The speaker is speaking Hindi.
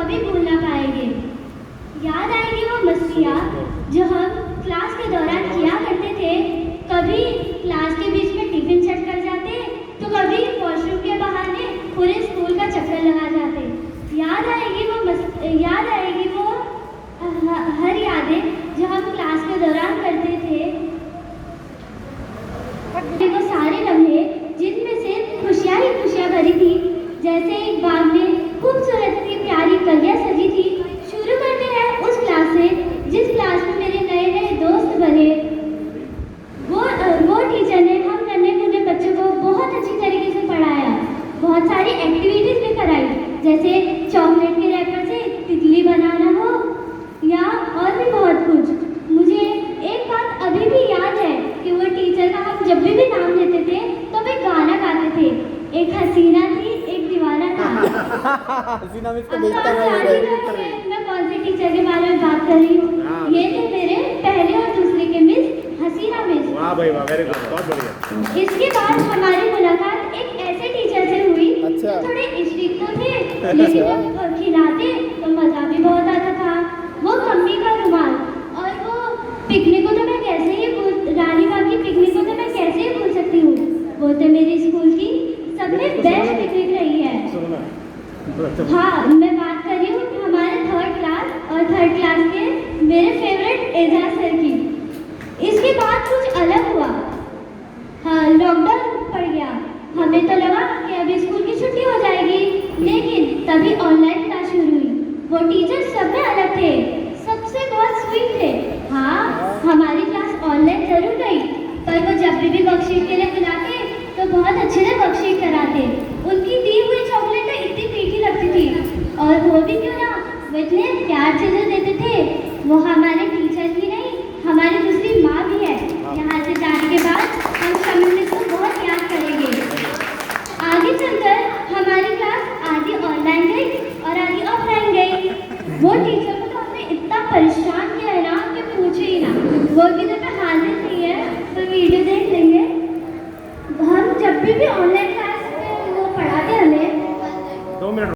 कभी भूल ना पाएंगे। याद आएगी वो मस्तियाँ जो हम क्लास के दौरान किया करते थे। कभी क्लास के बीच में टिफिन सेट कर जाते, तो कभी वॉशरूम के बहाने पूरे स्कूल का चक्कर लगा जाते। याद आएगी वो हर यादें जो हम क्लास के दौरान करते थे। वो सारे लम्हे जिनमें से खुशियाँ ही खुशियाँ भरी थी। जैसे एक बाग में खूबसूरत सी प्यारी कलियाँ सजी थी। शुरू करते हैं उस क्लास से जिस क्लास में मेरे नए नए दोस्त बने। वो टीचर ने हम नन्हे मुन्ने बच्चों को बहुत अच्छी तरीके से पढ़ाया। बहुत सारी एक्टिविटीज भी कराई, जैसे चॉकलेट के रैपर से तितली बनाना हो या और भी बहुत कुछ। मुझे एक बात अभी भी याद है कि वो टीचर का हम जब भी नाम लेते थे तो वे गाना गाते थे। एक हसीना थी, एक दीवाना था। हसीना में इसको अब देखता तो मैं कौन से टीचर के बारे में बात कर रही हूँ। ये थे मेरे पहले और दूसरे के मिस हसीना मिस। वाह भाई वाह, वेरी गुड, बहुत बढ़िया। इसके बाद हमारी मुलाकात एक ऐसे टीचर से हुई अच्छा। जो थोड़े स्ट्रिक्ट तो थे, लेकिन जब खिलाते तो मजा भी बहुत आता था। वो मम्मी का रुमाल और वो पिकनिक को तो मैं कैसे ही रानी बाग की पिकनिक को तो मैं कैसे ही भूल सकती हूँ। वो तो मेरी स्कूल की सबसे बेस्ट पिकनिक रही है। हाँ, मैं बात कर रही हूँ हमारे थर्ड क्लास के मेरे फेवरेट एजाज सर की। इसके बाद कुछ अलग हुआ। हाँ, लॉकडाउन पड़ गया। हमें तो लगा कि अभी स्कूल की छुट्टी हो जाएगी, लेकिन तभी ऑनलाइन क्लास शुरू हुई। वो टीचर सब में अलग थे, सबसे बहुत स्वीट थे। हाँ, हमारी क्लास ऑनलाइन जरूर गई, पर वो जब भी वर्कशीट के लिए बुलाते तो बहुत अच्छे से वर्कशीट कराते। उनकी दी हुई चॉकलेटें इतनी मीठी लगती थी, और वो भी क्यों ना, वो इतने प्यार से जो देते थे। वो हमारे टीचर ही नहीं, हमारी दूसरी माँ भी है। यहाँ से जाने